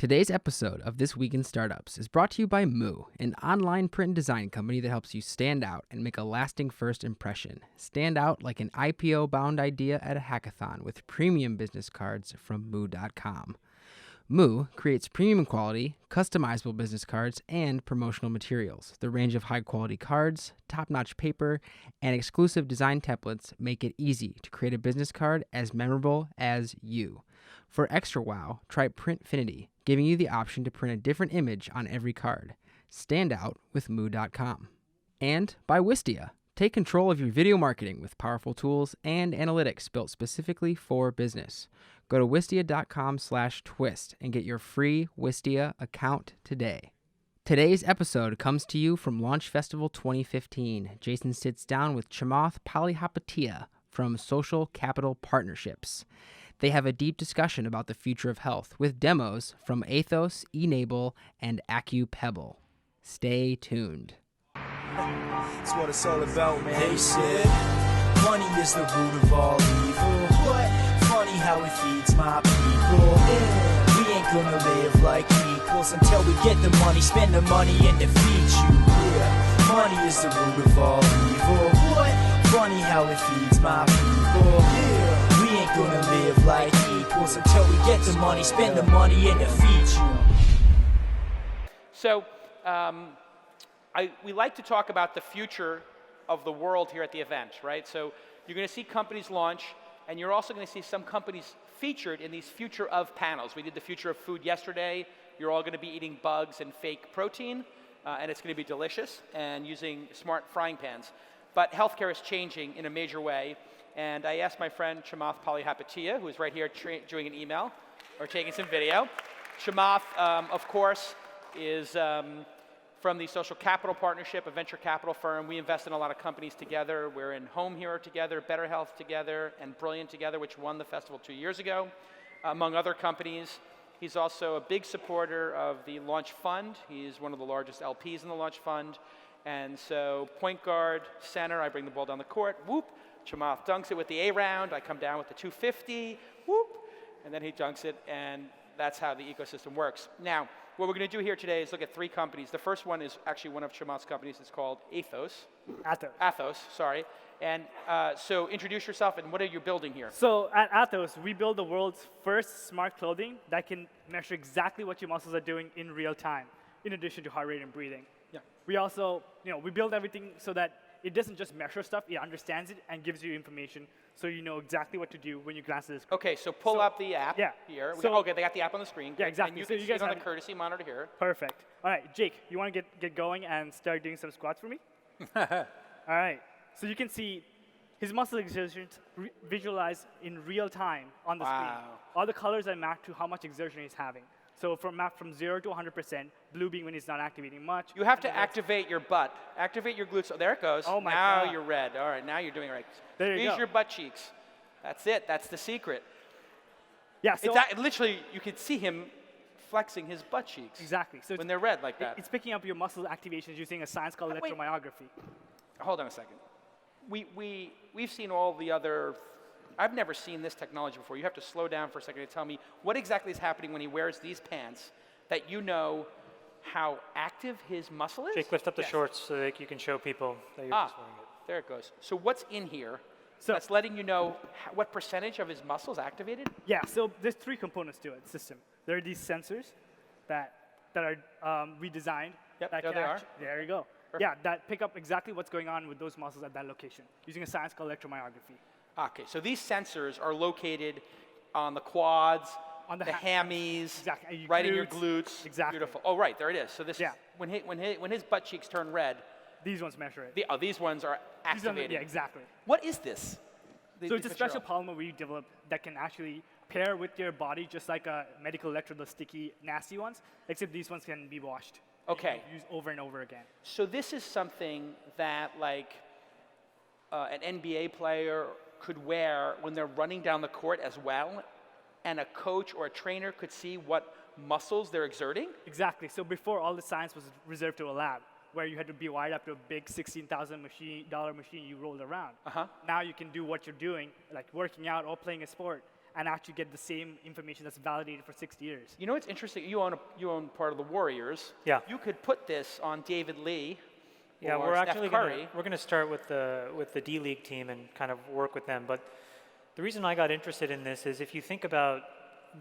Today's episode of This Week in Startups is brought to you by Moo, an online print and design company that helps you stand out and make a lasting first impression. Stand out like an IPO-bound idea at a hackathon with premium business cards from Moo.com. Moo creates premium quality, customizable business cards and promotional materials. The range of high-quality cards, top-notch paper, and exclusive design templates make it easy to create a business card as memorable as you. For extra wow, try Printfinity, giving you the option to print a different image on every card. Stand out with Moo.com. And by WISTIA. Take control of your video marketing with powerful tools and analytics built specifically for business. Go to wistia.com/twist and get your free WISTIA account today. Today's episode comes to you from Launch Festival 2015. Jason sits down with Chamath Palihapitiya from Social Capital Partnerships. They have a deep discussion about the future of health with demos from Athos, e-NABLE, and AcuPebble. Stay tuned. That's what it's all about, man. They said, money is the root of all evil. What? Funny how it feeds my people. Yeah. We ain't gonna live like equals until we get the money, spend the money, and defeat you. Yeah. Money is the root of all evil. What? Funny how it feeds my people. Yeah. We ain't gonna live like equals until we get the money, spend the money, and defeat you. So, we like to talk about the future of the world here at the event, right? So you're going to see companies launch, and you're also going to see some companies featured in these future of panels. We did the future of food yesterday. You're all going to be eating bugs and fake protein, and it's going to be delicious and using smart frying pans. But healthcare is changing in a major way, and I asked my friend Chamath Palihapitiya, who is right here doing an email or taking some video. Chamath, of course, is from the Social Capital Partnership, a venture capital firm. We invest in a lot of companies together. We're in Home Hero together, Better Health together, and Brilliant together, which won the festival 2 years ago, among other companies. He's also a big supporter of the Launch Fund. He's one of the largest LPs in the Launch Fund. And so point guard, center, I bring the ball down the court, whoop. Chamath dunks it with the A-round. I come down with the 250, whoop. And then he dunks it, and that's how the ecosystem works. Now, what we're going to do here today is look at three companies. The first one is actually one of Chamath's companies. It's called Athos. Athos, sorry. And so introduce yourself, and what are you building here? So at Athos, we build the world's first smart clothing that can measure exactly what your muscles are doing in real time, in addition to heart rate and breathing. Yeah. We also, we build everything so that it doesn't just measure stuff, it understands it and gives you information so you know exactly what to do when you glance at the screen. Okay, so pull up the app here. Okay, they got the app on the screen. Yeah, exactly. And you so can you see guys it on the courtesy monitor here. Perfect. All right, Jake, you want to get going and start doing some squats for me? All right. So you can see his muscle exertions visualized in real time on the screen. All the colors are mapped to how much exertion he's having. So mapped from 0 to 100%, blue being when he's not activating much. You have to activate your butt. Activate your glutes. Oh, there it goes. Oh my God. Now you're red. All right, now you're doing it right. There you go. Squeeze your butt cheeks. That's it. That's the secret. Yeah, so literally, you can see him flexing his butt cheeks. Exactly. So when they're red like that. It's picking up your muscle activations using a science called electromyography. Hold on a second. We've seen all the other. I've never seen this technology before. You have to slow down for a second to tell me what exactly is happening when he wears these pants that you know how active his muscle is? Jake, lift up the shorts so that you can show people that you're just wearing it. There it goes. So what's in here that's letting you know what percentage of his muscle is activated? Yeah, so there's three components to it, system. There are these sensors that are redesigned. Yep, that there they are. There you go. Perfect. Yeah, that pick up exactly what's going on with those muscles at that location using a science called electromyography. Okay, so these sensors are located on the quads, on the hammies, exactly. right in your glutes. Exactly. Beautiful. Oh, right, there it is. So this is, when his butt cheeks turn red. These ones measure it. These ones are activated. Yeah, exactly. What is this? So it's a special polymer we developed that can actually pair with your body just like a medical electrode, the sticky, nasty ones, except these ones can be washed. Okay. Use over and over again. So this is something that like an NBA player could wear when they're running down the court as well, and a coach or a trainer could see what muscles they're exerting? Exactly. So before, all the science was reserved to a lab, where you had to be wired up to a big $16,000 machine you rolled around. Now you can do what you're doing, like working out or playing a sport, and actually get the same information that's validated for 60 years. You know what's interesting? You own part of the Warriors. Yeah. You could put this on David Lee. Yeah, or we're Steph actually Curry. we're going to start with the D League team and kind of work with them. But the reason I got interested in this is if you think about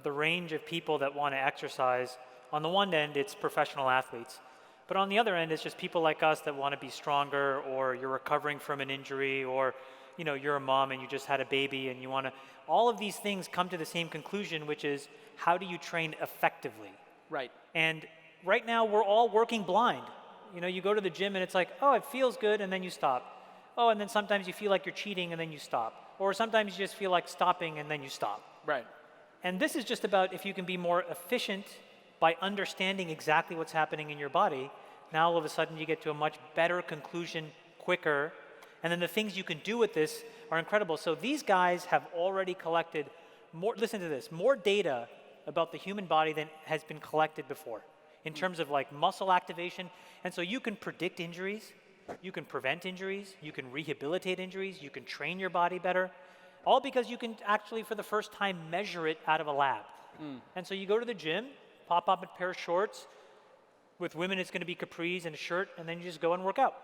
the range of people that want to exercise, on the one end it's professional athletes, but on the other end it's just people like us that want to be stronger, or you're recovering from an injury, or you're a mom and you just had a baby and you want to. All of these things come to the same conclusion, which is how do you train effectively? Right. And right now we're all working blind. You go to the gym and it's like, oh, it feels good, and then you stop. Oh, and then sometimes you feel like you're cheating and then you stop. Or sometimes you just feel like stopping and then you stop. Right. And this is just about if you can be more efficient by understanding exactly what's happening in your body. Now all of a sudden you get to a much better conclusion quicker. And then the things you can do with this are incredible. So these guys have already collected listen to this, more data about the human body than has been collected before in terms of like muscle activation. And so you can predict injuries, you can prevent injuries, you can rehabilitate injuries, you can train your body better, all because you can actually for the first time measure it out of a lab. And so you go to the gym, pop up a pair of shorts. With women, it's going to be capris and a shirt, and then you just go and work out.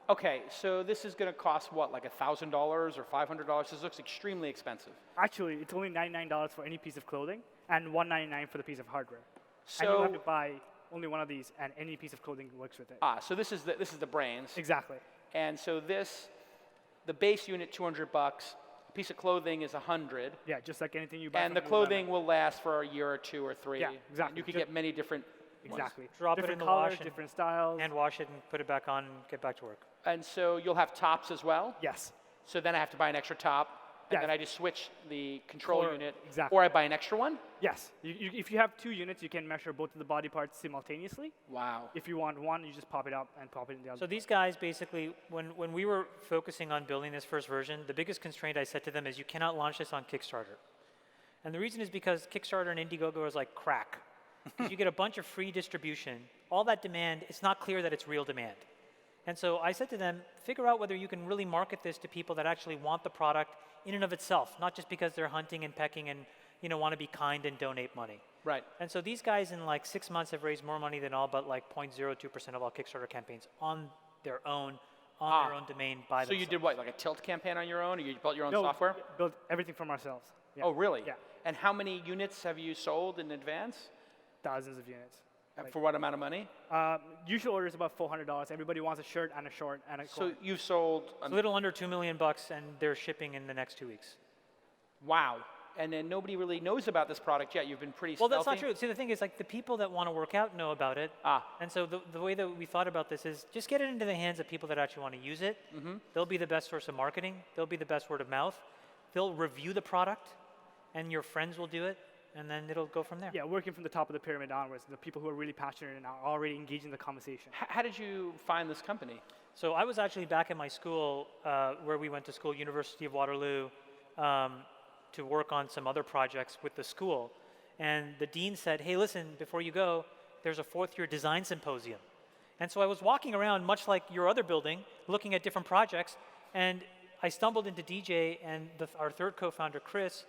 Okay, so this is going to cost what, like $1,000 or $500? This looks extremely expensive. Actually, it's only $99 for any piece of clothing and $199 for the piece of hardware. So and you have to buy only one of these, and any piece of clothing works with it. So this is the brains. Exactly. And so the base unit $200, a piece of clothing is $100. Yeah, just like anything you buy. And the clothing will last for a year or 2 or 3. Yeah, exactly. And you can get many different. Exactly. Drop different it in the colors, wash and different styles. hand wash it and put it back on and get back to work. And so you'll have tops as well. Yes. So then I have to buy an extra top, and Yeah. then I just switch the control unit. Exactly. Or I buy an extra one. Yes. If you have 2 units, you can measure both of the body parts simultaneously. Wow. If you want one, you just pop it up and pop it in the other. So these guys basically, when we were focusing on building this first version, the biggest constraint I said to them is you cannot launch this on Kickstarter. And the reason is because Kickstarter and Indiegogo is like crack. Because you get a bunch of free distribution. All that demand, it's not clear that it's real demand. And so I said to them, figure out whether you can really market this to people that actually want the product in and of itself, not just because they're hunting and pecking and want to be kind and donate money. Right. And so these guys in like 6 months have raised more money than all but like 0.02% of all Kickstarter campaigns on their own, their own domain by themselves. So you did what, like a tilt campaign on your own, or you built your own No, software? Built everything from ourselves. Yeah. Oh, really? Yeah. And how many units have you sold in advance? Thousands of units. For what amount of money? Usual order is about $400. Everybody wants a shirt and a short and a So coat. you've sold. A little under $2 million, and they're shipping in the next 2 weeks. Wow. And then nobody really knows about this product yet. You've been pretty Well, stealthy. that's not true. See, the thing is, like, the people that want to work out know about it. And so the way that we thought about this is just get it into the hands of people that actually want to use it. They'll be the best source of marketing. They'll be the best word of mouth. They'll review the product, and your friends will do it, and then it'll go from there. Yeah, working from the top of the pyramid onwards, the people who are really passionate and are already engaged in the conversation. How did you find this company? So I was actually back at my school where we went to school, University of Waterloo, to work on some other projects with the school. And the dean said, hey, listen, before you go, there's a 4th-year design symposium. And so I was walking around, much like your other building, looking at different projects, and I stumbled into DJ and our third co-founder, Chris,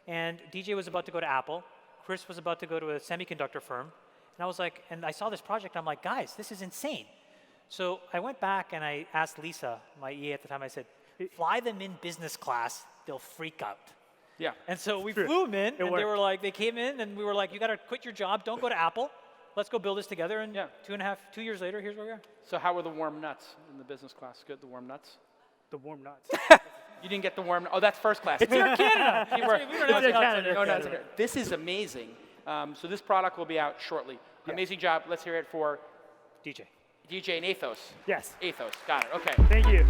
and DJ was about to go to Apple. Chris was about to go to a semiconductor firm. And I was like, and I saw this project, I'm like, guys, this is insane. So I went back and I asked Lisa, my EA at the time, I said, fly them in business class, they'll freak out. Yeah. And so we flew them in, and worked. they were like, they came in, and we were like, you got to quit your job, don't go to Apple. Let's go build this together. And 2 years later, here's where we are. So how were the warm nuts in the business class? Good, the warm nuts? The warm nuts. You didn't get the warm. Oh, that's first class. It's Air Canada. We don't have Air nuts Canada. in No, Air no, Canada. it's okay. This is amazing. So this product will be out shortly. Amazing job. Let's hear it for DJ. DJ and Athos. Yes. Athos. Got it. Okay. Thank you.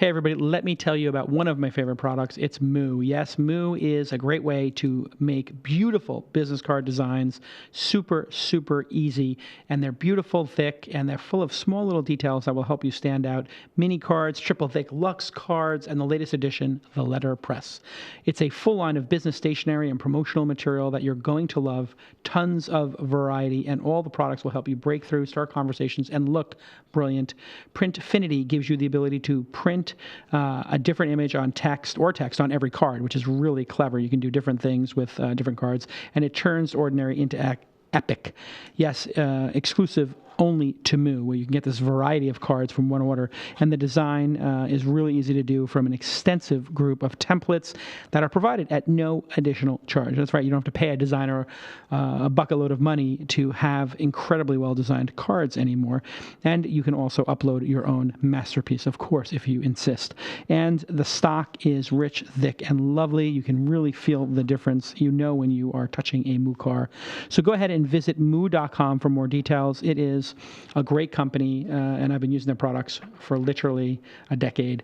Hey everybody, let me tell you about one of my favorite products. It's Moo. Yes, Moo is a great way to make beautiful business card designs. Super, super easy. And they're beautiful, thick, and they're full of small little details that will help you stand out. Mini cards, triple thick luxe cards, and the latest edition, the letterpress. It's a full line of business stationery and promotional material that you're going to love. Tons of variety, and all the products will help you break through, start conversations, and look brilliant. Printfinity gives you the ability to print a different image on text on every card, which is really clever. You can do different things with different cards, and it turns ordinary into epic. Yes, exclusive only to Moo, where you can get this variety of cards from one order. And the design is really easy to do from an extensive group of templates that are provided at no additional charge. That's right, you don't have to pay a designer a bucket-load of money to have incredibly well-designed cards anymore. And you can also upload your own masterpiece, of course, if you insist. And the stock is rich, thick, and lovely. You can really feel the difference, you know, when you are touching a Moo car. So go ahead and visit moo.com for more details. It is a great company, and I've been using their products for literally a decade.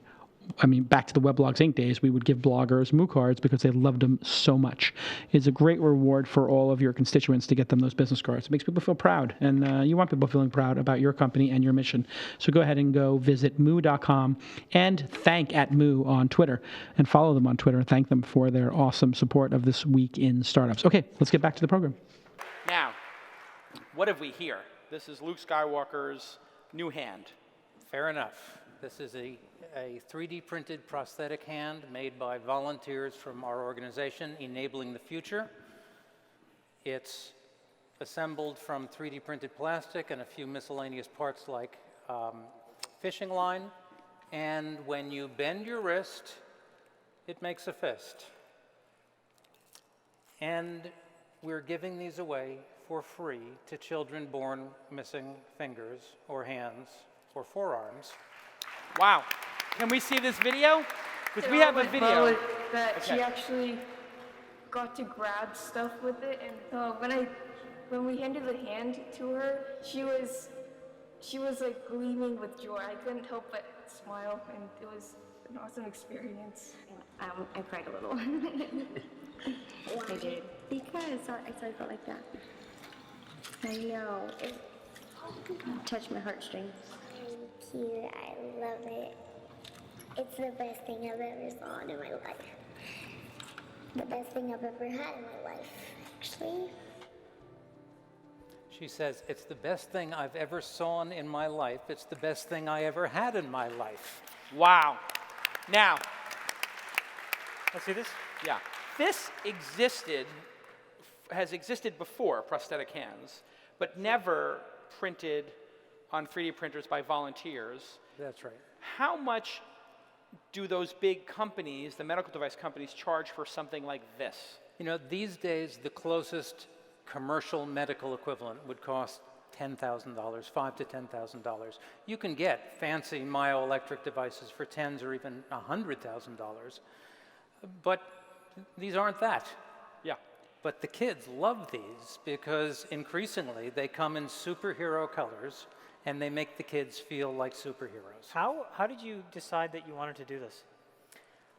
I mean, back to the Weblogs Inc. days, we would give bloggers Moo cards because they loved them so much. It's a great reward for all of your constituents to get them those business cards. It makes people feel proud, and you want people feeling proud about your company and your mission. So go ahead and go visit moo.com and thank @Moo on Twitter, and follow them on Twitter and thank them for their awesome support of This Week in Startups. Okay, let's get back to the program. Now, what have we here? This is Luke Skywalker's new hand. Fair enough. This is a 3D printed prosthetic hand made by volunteers from our organization, Enabling the Future. It's assembled from 3D printed plastic and a few miscellaneous parts like fishing line. And when you bend your wrist, it makes a fist. And we're giving these away for free to children born missing fingers or hands or forearms. Wow. Can we see this video? Because we have a video. That she actually got to grab stuff with it, and when we handed the hand to her, she was like gleaming with joy. I couldn't help but smile, and it was an awesome experience. I cried a little. I did. Because I felt like that. I know. It touched my heartstrings. Thank you. I love it. It's the best thing I've ever saw in my life. The best thing I've ever had in my life, actually. She says, it's the best thing I've ever saw in my life. It's the best thing I ever had in my life. Wow. Now, Let's see this. yeah, this has existed before, prosthetic hands, but never printed on 3D printers by volunteers. That's right. How much do those big companies, the medical device companies, charge for something like this? You know, these days, the closest commercial medical equivalent would cost $10,000, $5,000 to $10,000. You can get fancy myoelectric devices for tens or even $100,000, but these aren't that. Yeah. But the kids love these because increasingly they come in superhero colors and they make the kids feel like superheroes. How did you decide that you wanted to do this?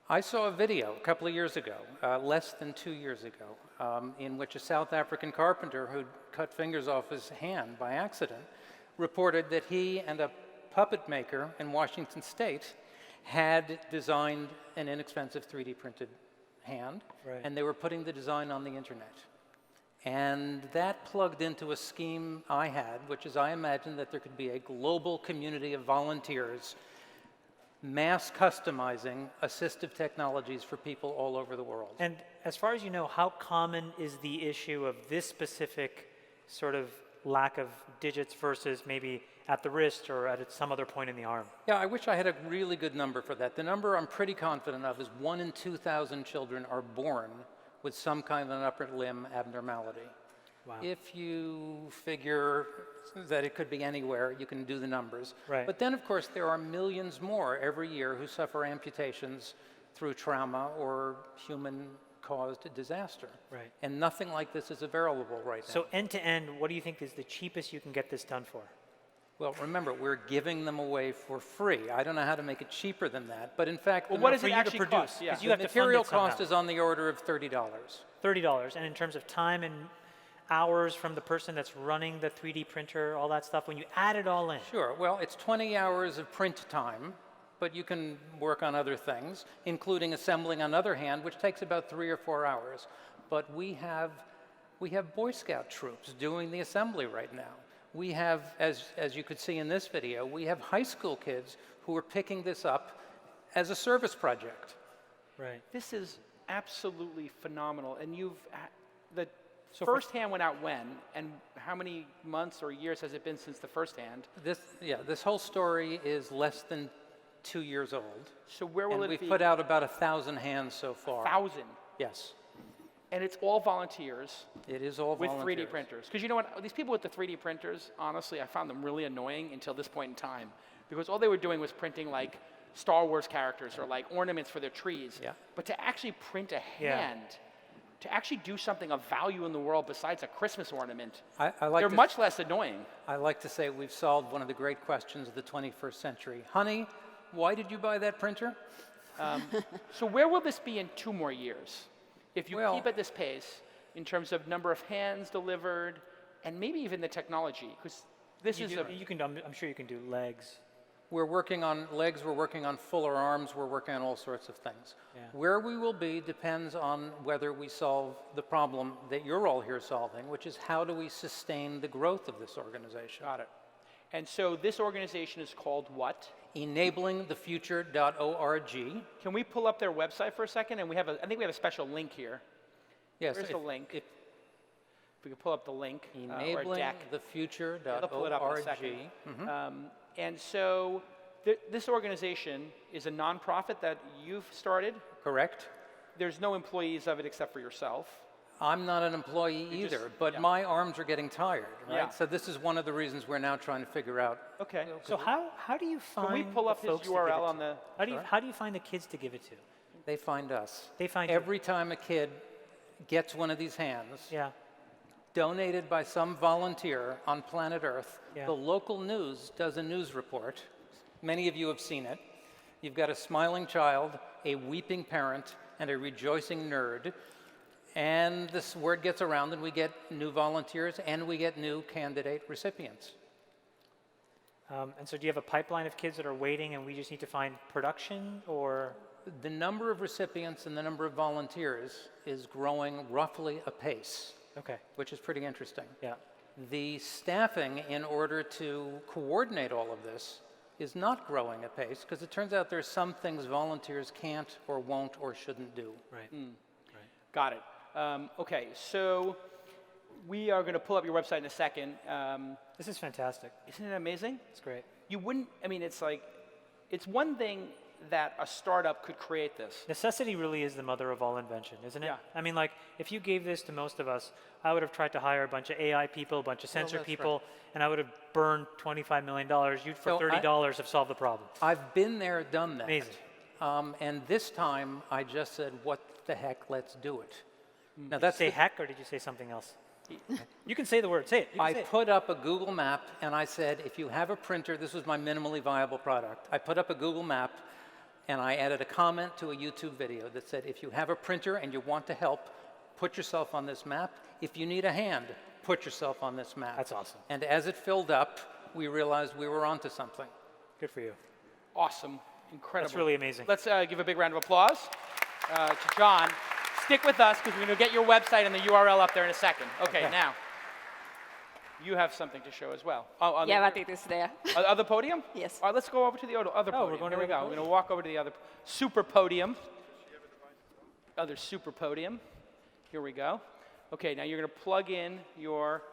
I saw a video a couple of years ago, less than 2 years ago, in which a South African carpenter who'd cut fingers off his hand by accident reported that he and a puppet maker in Washington State had designed an inexpensive 3D printed hand, Right. and they were putting the design on the internet. And that plugged into a scheme I had, which is I imagined that there could be a global community of volunteers mass customizing assistive technologies for people all over the world. And as far as you know, how common is the issue of this specific sort of lack of digits versus maybe at the wrist or at some other point in the arm? Yeah, I wish I had a really good number for that. The number I'm pretty confident of is 1 in 2,000 children are born with some kind of an upper limb abnormality. Wow. If you figure that it could be anywhere, you can do the numbers. Right. But then, of course, there are millions more every year who suffer amputations through trauma or human-caused disaster. Right. And nothing like this is available right now. So end to end, what do you think is the cheapest you can get this done for? Well, remember, we're giving them away for free. I don't know how to make it cheaper than that, but in fact, Well, the what does For it you to actually produce, cost? Yeah. because you the have to fund material it somehow. cost is on the order of $30. $30. And in terms of time and hours from the person that's running the 3D printer, all that stuff, when you add it all in. Sure, well, it's 20 hours of print time, but you can work on other things, including assembling on the other hand, which takes about 3 or 4 hours. But we have Boy Scout troops doing the assembly right now. We have, as you could see in this video, we have high school kids who are picking this up as a service project. Right. This is absolutely phenomenal. And the first hand went out when? And how many months or years has it been since the first hand? This whole story is less than 2 years old. So where will and it be? we've put out about 1,000 hands so far. 1,000? Yes. And it's all volunteers. It is all with volunteers. 3D printers. Because you know what? These people with the 3D printers, honestly, I found them really annoying until this point in time. Because all they were doing was printing like Star Wars characters or like ornaments for their trees. Yeah. But to actually print a hand, to actually do something of value in the world besides a Christmas ornament, they're much less annoying. I like to say we've solved one of the great questions of the 21st century. Honey, why did you buy that printer? So where will this be in 2 more years? If you Well- keep at this pace, in terms of number of hands delivered, and maybe even the technology, because this is I'm sure you can do legs. We're working on legs, we're working on fuller arms, we're working on all sorts of things. Yeah. Where we will be depends on whether we solve the problem that you're all here solving, which is how do we sustain the growth of this organization? Got it. And so this organization is called what? enablingthefuture.org. Can we pull up their website for a second? And I think we have a special link here. Yes, Where's the link? If we could pull up the link or deck. enablingthefuture.org. I'll pull it up in a second. And so this organization is a nonprofit that you've started. Correct. There's no employees of it except for yourself. I'm not an employee either, but my arms are getting tired, right? Yeah. So this is one of the reasons we're now trying to figure out. Okay. So how do you find Can we pull up the his folks to give URL it on to? the? How do you find the kids to give it to? They find us. They find you. Every time a kid gets one of these hands, Yeah. donated by some volunteer on planet Earth, Yeah. the local news does a news report. Many of you have seen it. You've got a smiling child, a weeping parent, and a rejoicing nerd. And this word gets around, and we get new volunteers, and we get new candidate recipients. And so do you have a pipeline of kids that are waiting and we just need to find production, or? The number of recipients and the number of volunteers is growing roughly apace, Okay. which is pretty interesting. Yeah. The staffing in order to coordinate all of this is not growing apace because it turns out there's some things volunteers can't or won't or shouldn't do. Right. Got it. Okay, so we are going to pull up your website in a second. This is fantastic. Isn't it amazing? It's great. You wouldn't, I mean, it's like, it's one thing that a startup could create this. Necessity really is the mother of all invention, isn't it? Yeah. I mean, like, if you gave this to most of us, I would have tried to hire a bunch of AI people, a bunch of sensor that's people, and I would have burned $25 million. You'd, for So $30, have solved the problem. I've been there, done that. Amazing. And this time I just said, what the heck, let's do it. Now that's Say heck, or did you say something else? You can say the word. Say it. You can I say it. put up a Google map and I said, if you have a printer, this was my minimally viable product. I put up a Google map and I added a comment to a YouTube video that said, if you have a printer and you want to help, put yourself on this map. If you need a hand, put yourself on this map. That's awesome. And as it filled up, we realized we were onto something. Good for you. Awesome. Incredible. That's really amazing. Let's give a big round of applause to John. Stick with us because we're going to get your website and the URL up there in a second. Okay, now, you have something to show as well. On Yeah, but it is there. the other podium? Yes. All right, let's go over to the other podium. we're going Here to we the go. We're going to walk over to the other super podium. Other super podium. Here we go. Okay, now you're going to plug in your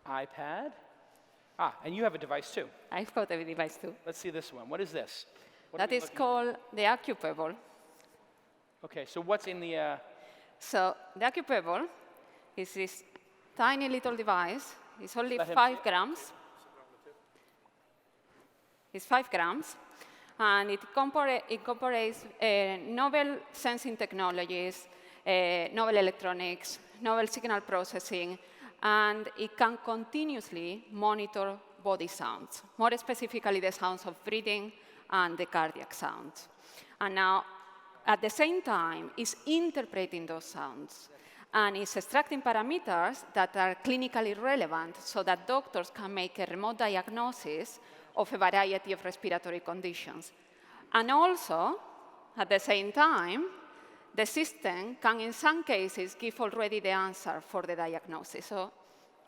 iPad. And you have a device too. I've got a device too. Let's see this one. What is this? What are That we is looking called the AcuPebble. at? Okay, so what's in the... So the AcuPebble is this tiny little device. It's only Let him 5 see it. grams. It's 5 grams. And it incorporates novel sensing technologies, novel electronics, novel signal processing, and it can continuously monitor body sounds, more specifically the sounds of breathing and the cardiac sounds. And now, at the same time, it's interpreting those sounds. And it's extracting parameters that are clinically relevant so that doctors can make a remote diagnosis of a variety of respiratory conditions. And also, at the same time, the system can, in some cases, give already the answer for the diagnosis. So,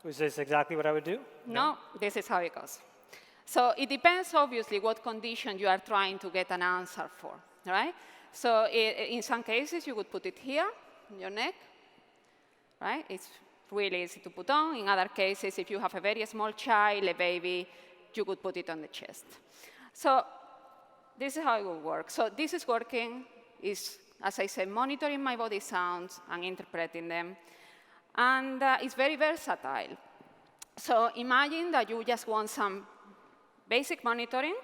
is this exactly what I would do? No, this is how it goes. So it depends, obviously, what condition you are trying to get an answer for, right? So in some cases, you would put it here, in your neck, right? It's really easy to put on. In other cases, if you have a very small child, a baby, you could put it on the chest. So this is how it will work. So this is working, is, as I said, monitoring my body sounds and interpreting them. And it's very versatile. So imagine that you just want some basic monitoring.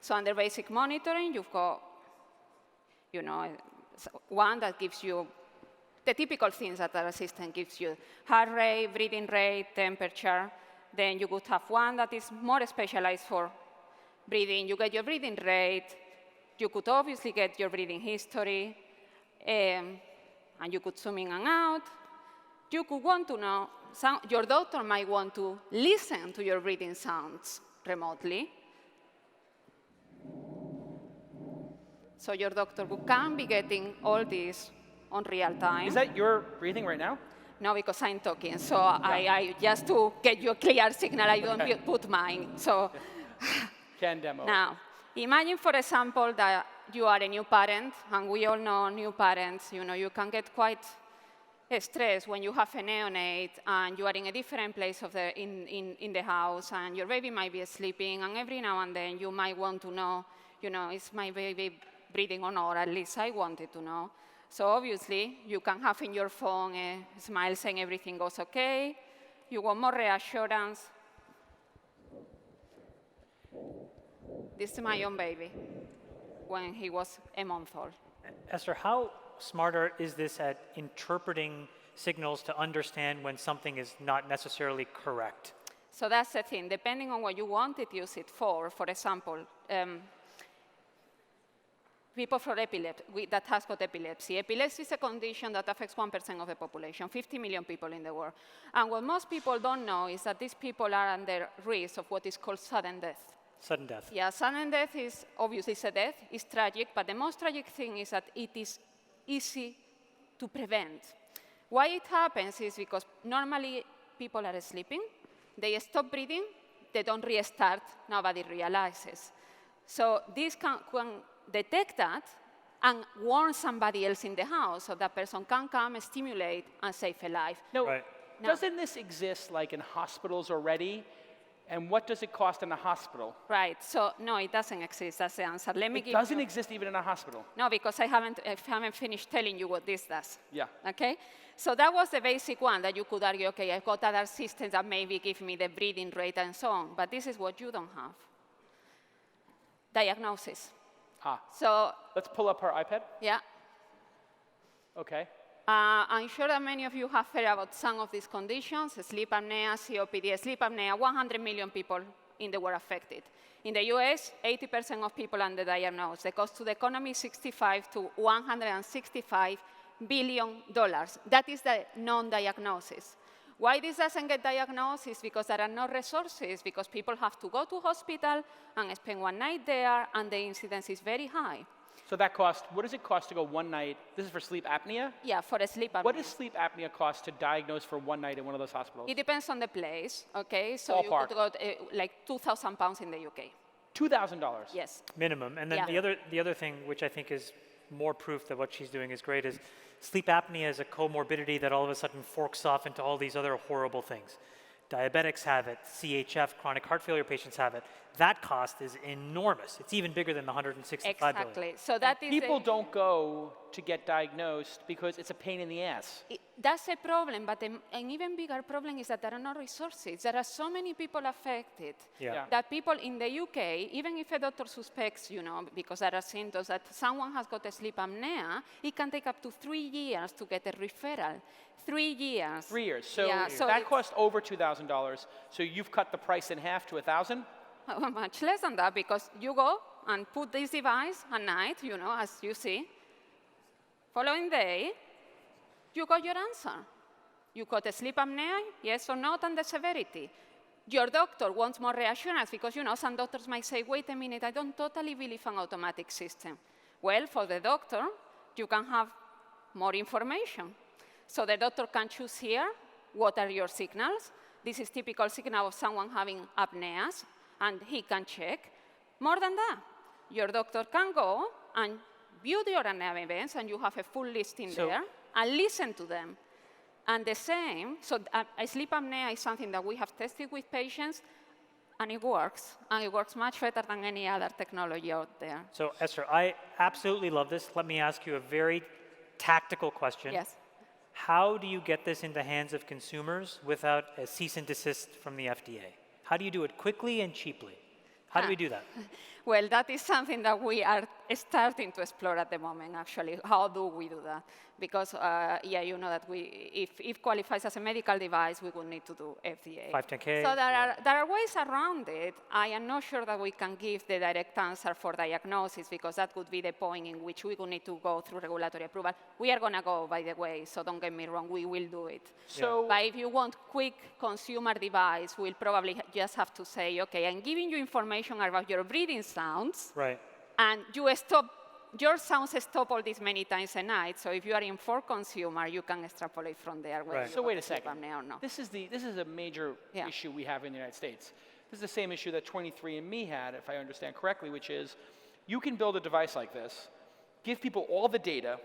So under basic monitoring, you've got, you know, one that gives you the typical things that our system gives you: heart rate, breathing rate, temperature. Then you could have one that is more specialized for breathing. You get your breathing rate. You could obviously get your breathing history. And you could zoom in and out. You could want to know, your doctor might want to listen to your breathing sounds remotely. So your doctor can be getting all this on real time. Is that your breathing right now? No, because I'm talking. So I just to get you a clear signal, I don't put mine. So Can demo. Now, imagine, for example, that you are a new parent, and we all know new parents, you know, you can get quite stressed when you have a neonate and you are in a different place of in the house, and your baby might be sleeping, and every now and then you might want to know, you know, is my baby breathing or not? At least I wanted to know. So obviously, you can have in your phone a smile saying everything goes okay. You want more reassurance. This is my own baby when he was a month old. Esther, how smarter is this at interpreting signals to understand when something is not necessarily correct? So that's the thing. Depending on what you want to use it for example, people for epilepsy, that has got epilepsy. Epilepsy is a condition that affects 1% of the population, 50 million people in the world. And what most people don't know is that these people are under risk of what is called sudden death. Sudden death. Yeah, sudden death is obviously a death. It's tragic, but the most tragic thing is that it is easy to prevent. Why it happens is because normally people are sleeping, they stop breathing, they don't restart, nobody realizes. So this can detect that and warn somebody else in the house so that person can come, stimulate, and save a life. No, right. Doesn't this exist like in hospitals already? And what does it cost in a hospital? Right, so no, it doesn't exist, that's the answer. Let me It give doesn't you... exist even in a hospital? No, because I haven't finished telling you what this does. Yeah. Okay? So that was the basic one that you could argue, okay, I've got other systems that maybe give me the breathing rate and so on, but this is what you don't have. Diagnosis. So... Let's pull up her iPad. Yeah. Okay. I'm sure that many of you have heard about some of these conditions: sleep apnea, COPD. Sleep apnea, 100 million people in the world affected. In the US, 80% of people underdiagnosed. The cost to the economy is $65 to $165 billion. That is the non-diagnosis. Why this doesn't get diagnosed is because there are no resources, because people have to go to hospital and spend one night there, and the incidence is very high. So that cost, what does it cost to go one night? This is for sleep apnea? Yeah, for a sleep apnea. What does sleep apnea cost to diagnose for one night in one of those hospitals? It depends on the place, okay? So Ballpark. you could go like £2,000 in the UK. $2,000? Yes. Minimum. And then Yeah. the other thing, which I think is more proof that what she's doing is great, is sleep apnea is a comorbidity that all of a sudden forks off into all these other horrible things. Diabetics have it, CHF, chronic heart failure patients have it. That cost is enormous. It's even bigger than the $165 billion. Exactly. So that is People don't go to get diagnosed because it's a pain in the ass. That's a problem, but an even bigger problem is that there are no resources. There are so many people affected that people in the UK, even if a doctor suspects, because there are symptoms that someone has got a sleep apnea, it can take up to 3 years to get a referral. 3 years. 3 years. So that cost over $2,000. So you've cut the price in half to $1,000? Much less than that, because you go and put this device at night, as you see. Following day, you got your answer. You got a sleep apnea, yes or no, and the severity. Your doctor wants more reassurance because, some doctors might say, wait a minute, I don't totally believe an automatic system. Well, for the doctor, you can have more information. So the doctor can choose here, what are your signals? This is typical signal of someone having apneas, and he can check. More than that, your doctor can go and view your apnea events, and you have a full list in there, and listen to them. And the same, so a sleep apnea is something that we have tested with patients, and it works much better than any other technology out there. So Esther, I absolutely love this. Let me ask you a very tactical question. Yes. How do you get this in the hands of consumers without a cease and desist from the FDA? How do you do it quickly and cheaply? How do we do that? Well, that is something that we are starting to explore at the moment, actually. How do we do that? Because, you know that if it qualifies as a medical device, we would need to do FDA. 510K. So there are ways around it. I am not sure that we can give the direct answer for diagnosis, because that would be the point in which we would need to go through regulatory approval. We are going to go, by the way, so don't get me wrong, we will do it. But if you want quick consumer device, we'll probably just have to say, okay, I'm giving you information about your breathing sounds. Right. And your sounds stop all this many times a night. So if you are in for consumer, you can extrapolate from there. Right. So wait a second. Or no. This is a major issue we have in the United States. This is the same issue that 23andMe had, if I understand correctly, which is you can build a device like this, give people all the data,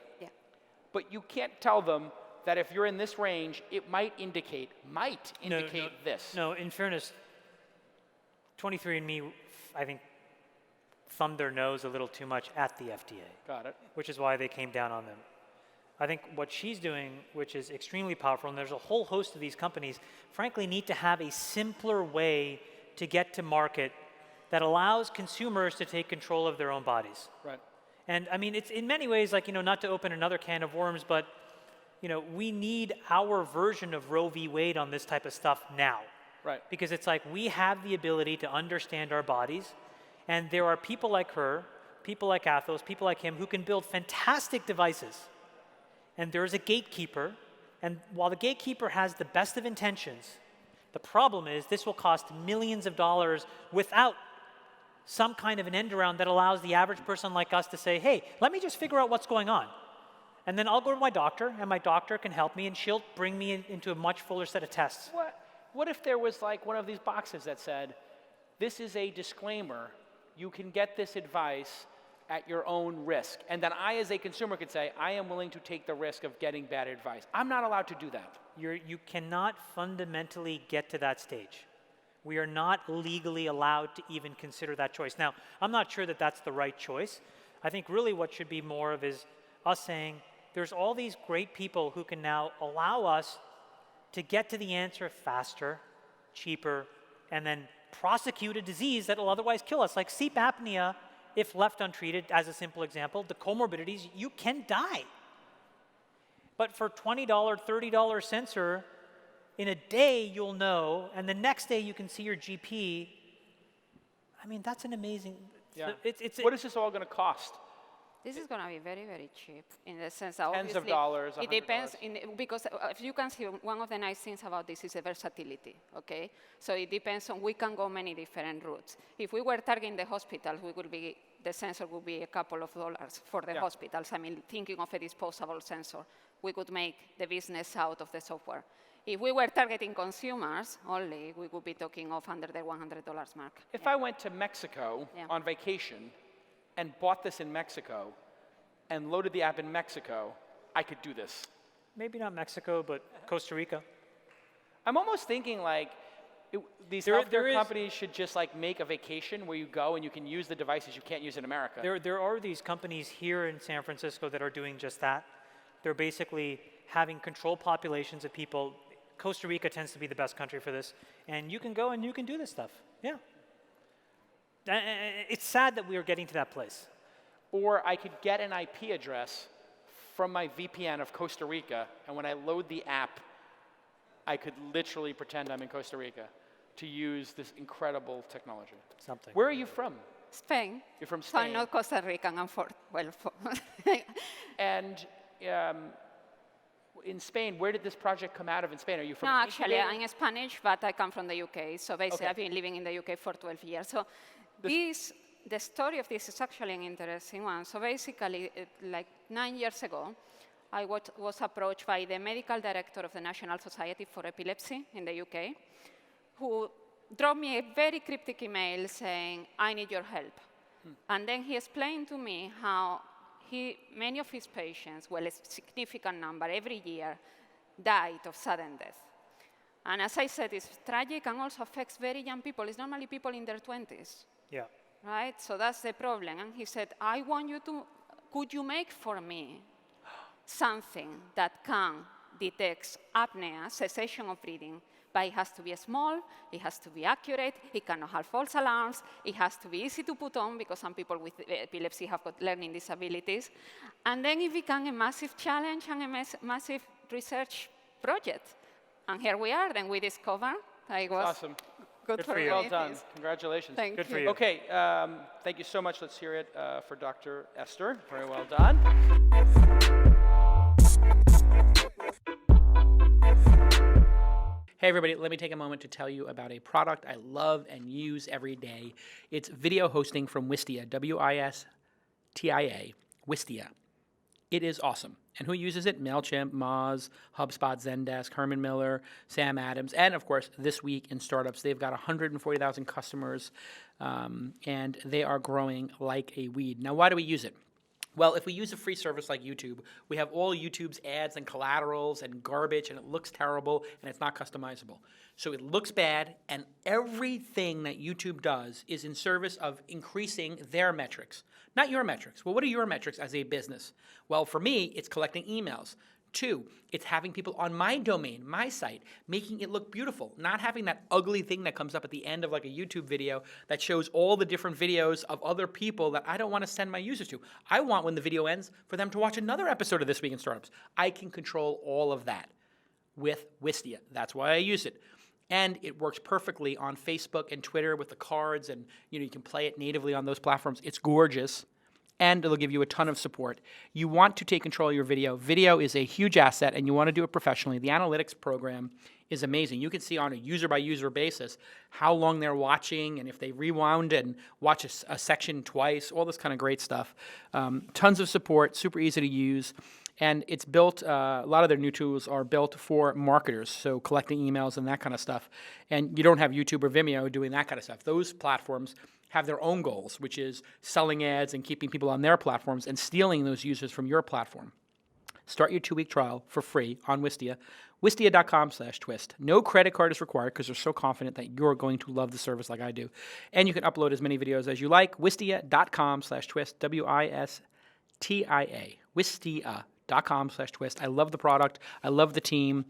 but you can't tell them that if you're in this range, it might indicate this. No, in fairness, 23andMe, I think, thumbed their nose a little too much at the FDA. Got it. Which is why they came down on them. I think what she's doing, which is extremely powerful, and there's a whole host of these companies, frankly, need to have a simpler way to get to market that allows consumers to take control of their own bodies. Right. And I mean, it's in many ways like, not to open another can of worms, but we need our version of Roe v. Wade on this type of stuff now. Right. Because it's like we have the ability to understand our bodies, and there are people like her, people like Athos, people like him who can build fantastic devices. And there's a gatekeeper, and while the gatekeeper has the best of intentions, the problem is this will cost millions of dollars without some kind of an end around that allows the average person like us to say, hey, let me just figure out what's going on. And then I'll go to my doctor, and my doctor can help me, and she'll bring me into a much fuller set of tests. What if there was like one of these boxes that said, this is a disclaimer, you can get this advice at your own risk. And then I, as a consumer, could say, I am willing to take the risk of getting bad advice. I'm not allowed to do that. You cannot fundamentally get to that stage. We are not legally allowed to even consider that choice. Now, I'm not sure that that's the right choice. I think really what should be more of is us saying, there's all these great people who can now allow us to get to the answer faster, cheaper, and then prosecute a disease that will otherwise kill us. Like sleep apnea, if left untreated, as a simple example, the comorbidities, you can die. But for $20, $30 sensor, in a day you'll know, and the next day you can see your GP. I mean, that's an amazing... Yeah. What is this all going to cost? This is going to be very, very cheap in the sense that tens of dollars, it depends, because if you can see, one of the nice things about this is the versatility, okay? So it depends on, we can go many different routes. If we were targeting the hospitals, the sensor would be a couple of dollars for the hospitals. I mean, thinking of a disposable sensor, we could make the business out of the software. If we were targeting consumers only, we would be talking of under the $100 mark. If I went to Mexico on vacation, and bought this in Mexico, and loaded the app in Mexico, I could do this. Maybe not Mexico, but Costa Rica. I'm almost thinking like, These healthcare companies should just like make a vacation where you go and you can use the devices you can't use in America. There are these companies here in San Francisco that are doing just that. They're basically having controlled populations of people. Costa Rica tends to be the best country for this. And you can go and you can do this stuff. Yeah. It's sad that we are getting to that place. Or I could get an IP address from my VPN of Costa Rica, and when I load the app, I could literally pretend I'm in Costa Rica to use this incredible technology. Something. Where are you from? Spain. You're from So Spain. I'm not Costa Rican, And in Spain, where did this project come out of in Spain? Are you from No, actually, incubator? I'm Spanish, but I come from the UK. So basically, Okay. I've been living in the UK for 12 years. So the story of this is actually an interesting one. So basically, like 9 years ago, I was approached by the medical director of the National Society for Epilepsy in the UK, who dropped me a very cryptic email saying, I need your help. And then he explained to me how many of his patients, well, a significant number every year, died of sudden death. And as I said, it's tragic and also affects very young people. It's normally people in their 20s. Yeah. Right? So that's the problem. And he said, could you make for me something that can detect apnea, cessation of breathing, but it has to be small, it has to be accurate, it cannot have false alarms, it has to be easy to put on because some people with epilepsy have got learning disabilities. And then it became a massive challenge and a massive research project. And here we are, then we discovered that it was Awesome. good for Well me. done. Congratulations. Thank Good you. for you. Okay, thank you so much. Let's hear it for Dr. Esther. Very well done. Hey everybody, let me take a moment to tell you about a product I love and use every day. It's video hosting from WISTIA, W-I-S-T-I-A, WISTIA. It is awesome. And who uses it? MailChimp, Moz, HubSpot, Zendesk, Herman Miller, Sam Adams, and of course, This Week in Startups. They've got 140,000 customers, and they are growing like a weed. Now, why do we use it? Well, if we use a free service like YouTube, we have all YouTube's ads and collaterals and garbage, and it looks terrible, and it's not customizable. So it looks bad, and everything that YouTube does is in service of increasing their metrics, not your metrics. Well, what are your metrics as a business? Well, for me, it's collecting emails. 2, it's having people on my domain, my site, making it look beautiful, not having that ugly thing that comes up at the end of like a YouTube video that shows all the different videos of other people that I don't want to send my users to. I want, when the video ends, for them to watch another episode of This Week in Startups. I can control all of that with WISTIA. That's why I use it. And it works perfectly on Facebook and Twitter with the cards, and you can play it natively on those platforms. It's gorgeous. And it'll give you a ton of support. You want to take control of your video. Video is a huge asset, and you want to do it professionally. The analytics program is amazing. You can see on a user-by-user basis how long they're watching, and if they rewound and watch a section twice, all this kind of great stuff. Tons of support, super easy to use. And it's built, a lot of their new tools are built for marketers, so collecting emails and that kind of stuff. And you don't have YouTube or Vimeo doing that kind of stuff. Those platforms have their own goals, which is selling ads and keeping people on their platforms and stealing those users from your platform. Start your 2-week trial for free on WISTIA, wistia.com/twist. No credit card is required because they're so confident that you're going to love the service like I do. And you can upload as many videos as you like. Wistia.com/twist, W-I-S-T-I-A, wistia.com/twist. I love the product. I love the team.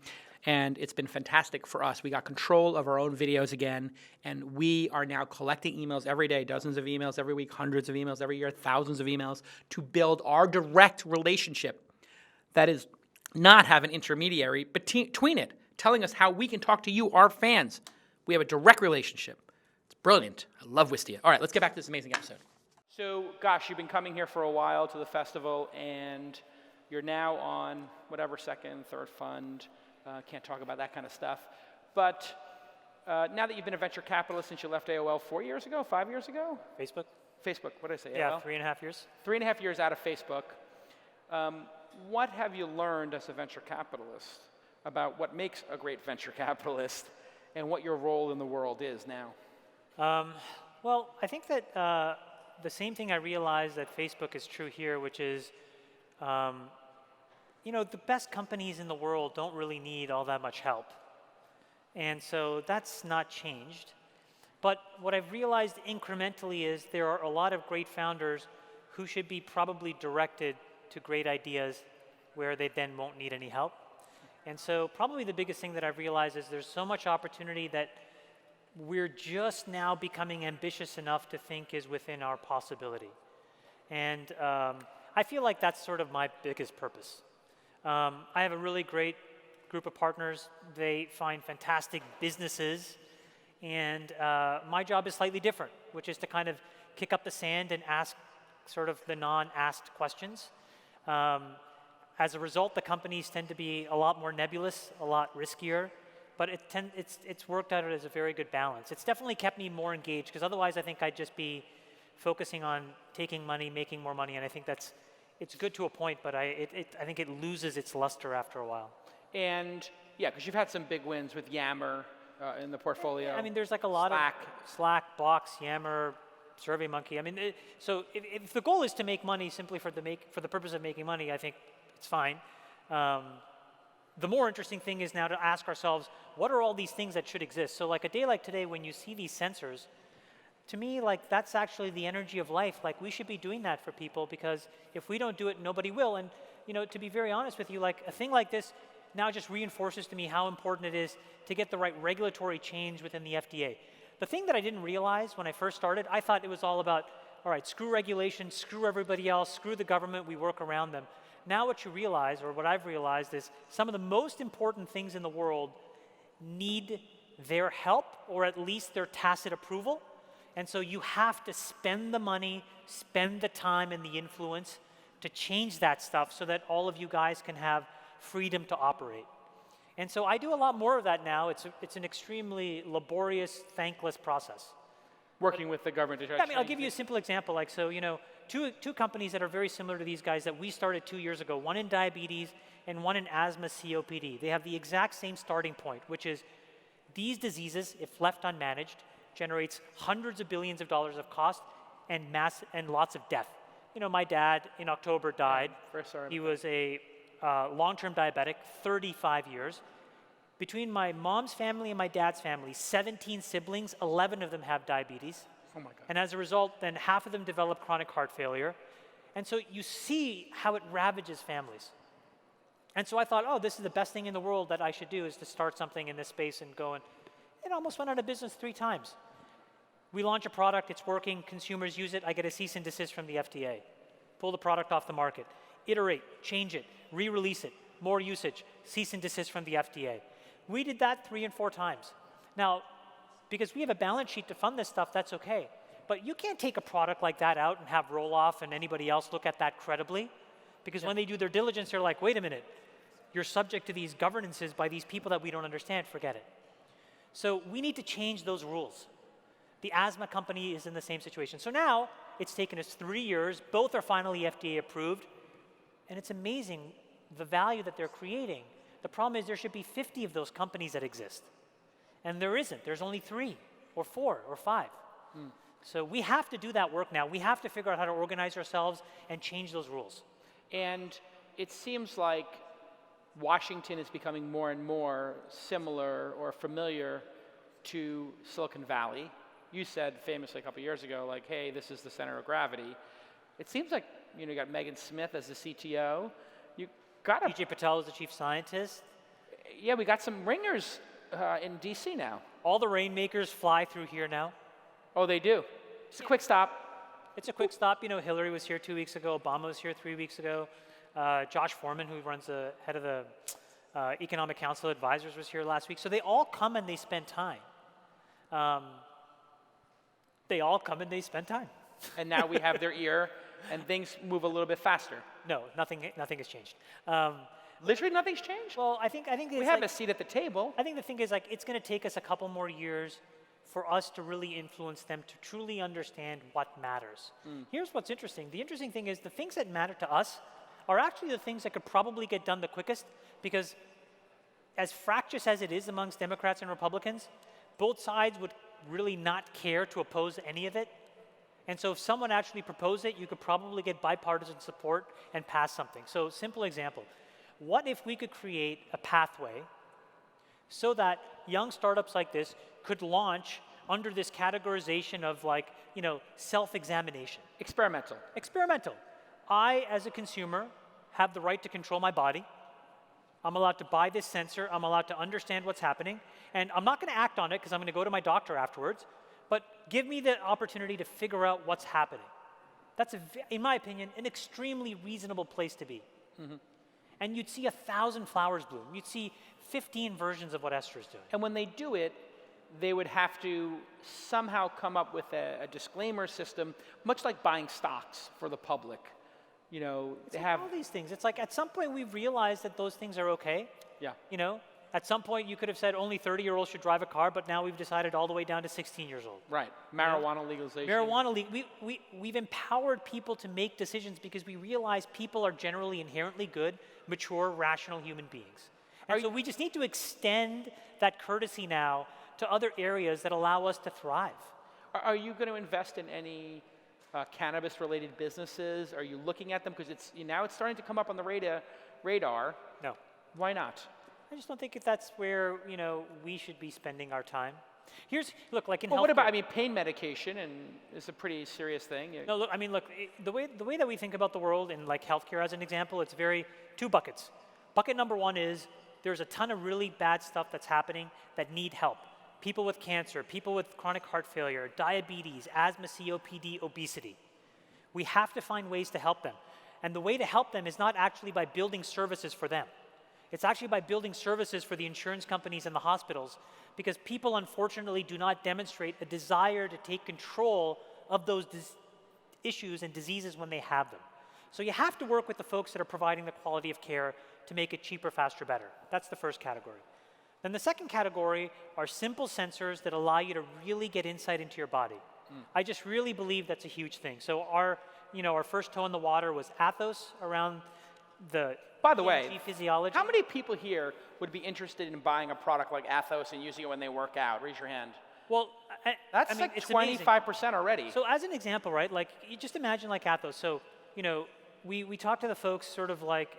And it's been fantastic for us. We got control of our own videos again, and we are now collecting emails every day, dozens of emails every week, hundreds of emails every year, thousands of emails, to build our direct relationship. That is, not have an intermediary between it, telling us how we can talk to you, our fans. We have a direct relationship. It's brilliant. I love WISTIA. All right, let's get back to this amazing episode. So, gosh, you've been coming here for a while to the festival, and you're now on whatever second, third fund. Can't talk about that kind of stuff. But now that you've been a venture capitalist since you left AOL 4 years ago, 5 years ago? Facebook? Facebook, what did I say? Yeah, AOL? 3.5 years. 3.5 years out of Facebook. What have you learned as a venture capitalist about what makes a great venture capitalist and what your role in the world is now? Well, I think that the same thing I realized at Facebook is true here, which is the best companies in the world don't really need all that much help. And so that's not changed. But what I've realized incrementally is there are a lot of great founders who should be probably directed to great ideas where they then won't need any help. And so probably the biggest thing that I've realized is there's so much opportunity that we're just now becoming ambitious enough to think is within our possibility. And I feel like that's sort of my biggest purpose. I have a really great group of partners. They find fantastic businesses. And my job is slightly different, which is to kind of kick up the sand and ask sort of the non-asked questions. As a result, the companies tend to be a lot more nebulous, a lot riskier, but it's worked out as a very good balance. It's definitely kept me more engaged, because otherwise I think I'd just be focusing on taking money, making more money, and I think it's good to a point, but I think it loses its luster after a while. And yeah, because you've had some big wins with Yammer in the portfolio. Yeah, I mean, there's like a lot of Slack, Box, Yammer, SurveyMonkey. I mean, so if the goal is to make money simply for the purpose of making money, I think it's fine. The more interesting thing is now to ask ourselves, what are all these things that should exist? So like a day like today, when you see these sensors, to me, like that's actually the energy of life. Like we should be doing that for people, because if we don't do it, nobody will. And you know, to be very honest with you, like a thing like this now just reinforces to me how important it is to get the right regulatory change within the FDA. The thing that I didn't realize when I first started, I thought it was all about, all right, screw regulation, screw everybody else, screw the government, we work around them. Now what you realize, or what I've realized, is some of the most important things in the world need their help, or at least their tacit approval. And so you have to spend the money, spend the time and the influence to change that stuff so that all of you guys can have freedom to operate. And so I do a lot more of that now. It's an extremely laborious, thankless process. Working with the government to try to change. I'll give you a simple example. Like, so, you know, two companies that are very similar to these guys that we started 2 years ago, one in diabetes and one in asthma COPD. They have the exact same starting point, which is these diseases, if left unmanaged, generates hundreds of billions of dollars of cost and lots of death. You know, my dad in October died. He was a long-term diabetic, 35 years. Between my mom's family and my dad's family, 17 siblings, 11 of them have diabetes. Oh my God. And as a result, then half of them develop chronic heart failure. And so you see how it ravages families. And so I thought, oh, this is the best thing in the world that I should do, is to start something in this space and go, and it almost went out of business 3 times. We launch a product, it's working, consumers use it, I get a cease and desist from the FDA. Pull the product off the market. Iterate, change it, re-release it, more usage, cease and desist from the FDA. We did that 3 and 4 times. Now, because we have a balance sheet to fund this stuff, that's okay. But you can't take a product like that out and have roll-off and anybody else look at that credibly. Because when they do their diligence, they're like, wait a minute, you're subject to these governances by these people that we don't understand, forget it. So we need to change those rules. The asthma company is in the same situation. So now, it's taken us 3 years, both are finally FDA approved, and it's amazing the value that they're creating. The problem is there should be 50 of those companies that exist. And there isn't. There's only 3 or 4 or 5. So we have to do that work now. We have to figure out how to organize ourselves and change those rules. And it seems like Washington is becoming more and more similar or familiar to Silicon Valley. You said famously a couple years ago, like, hey, this is the center of gravity. It seems like, you know, you got Megan Smith as the CTO. You got DJ Patel is the chief scientist. Yeah, we got some ringers in DC now. All the rainmakers fly through here now. Oh, they do? It's a quick stop. It's a quick stop. You know, Hillary was here 2 weeks ago. Obama was here 3 weeks ago. Josh Foreman, who runs the head of the Economic Council Advisors, was here last week. So they all come and they spend time. And now we have their ear, and things move a little bit faster. No, nothing has changed. Literally nothing's changed? Well, I think we have a seat at the table. I think the thing is, like, it's going to take us a couple more years for us to really influence them to truly understand what matters. Here's what's interesting. The interesting thing is the things that matter to us are actually the things that could probably get done the quickest, because as fractious as it is amongst Democrats and Republicans, both sides would really not care to oppose any of it. And so if someone actually proposed it, you could probably get bipartisan support and pass something. So simple example, what if we could create a pathway so that young startups like this could launch under this categorization of like, self-examination. Experimental. Experimental. I, as a consumer, have the right to control my body. I'm allowed to buy this sensor. I'm allowed to understand what's happening. And I'm not going to act on it because I'm going to go to my doctor afterwards. But give me the opportunity to figure out what's happening. That's, in my opinion, an extremely reasonable place to be. Mm-hmm. And you'd see 1,000 flowers bloom. You'd see 15 versions of what Esther's doing. And when they do it, they would have to somehow come up with a disclaimer system, much like buying stocks for the public. They have all these things. It's like at some point we realized that those things are okay. Yeah. At some point you could have said only 30-year-olds should drive a car, but now we've decided all the way down to 16 years old. Right. Marijuana legalization. We've empowered people to make decisions because we realize people are generally inherently good, mature, rational human beings. And so we just need to extend that courtesy now to other areas that allow us to thrive. Are you going to invest in any cannabis-related businesses? Are you looking at them? Because now it's starting to come up on the radar. No. Why not? I just don't think that's where we should be spending our time. Look, like in healthcare. Well, what about pain medication? And it's a pretty serious thing. No, look, the way that we think about the world in like healthcare as an example, it's two buckets. Bucket number one is there's a ton of really bad stuff that's happening that need help. People with cancer, people with chronic heart failure, diabetes, asthma, COPD, obesity. We have to find ways to help them. And the way to help them is not actually by building services for them. It's actually by building services for the insurance companies and the hospitals, because people unfortunately do not demonstrate a desire to take control of those issues and diseases when they have them. So you have to work with the folks that are providing the quality of care to make it cheaper, faster, better. That's the first category. Then the second category are simple sensors that allow you to really get insight into your body. I just really believe that's a huge thing. So our first toe in the water was Athos around the By the way, physiology. How many people here would be interested in buying a product like Athos and using it when they work out? Raise your hand. Well, that's like 25% already. So as an example, right? Like you just imagine like Athos. So we talk to the folks sort of like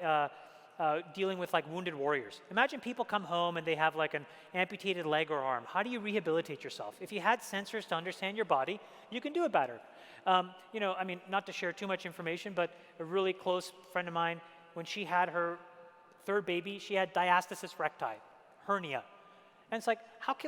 dealing with like wounded warriors. Imagine people come home and they have like an amputated leg or arm. How do you rehabilitate yourself? If you had sensors to understand your body, you can do it better. Not to share too much information, but a really close friend of mine, when she had her third baby, she had diastasis recti, hernia. And it's like,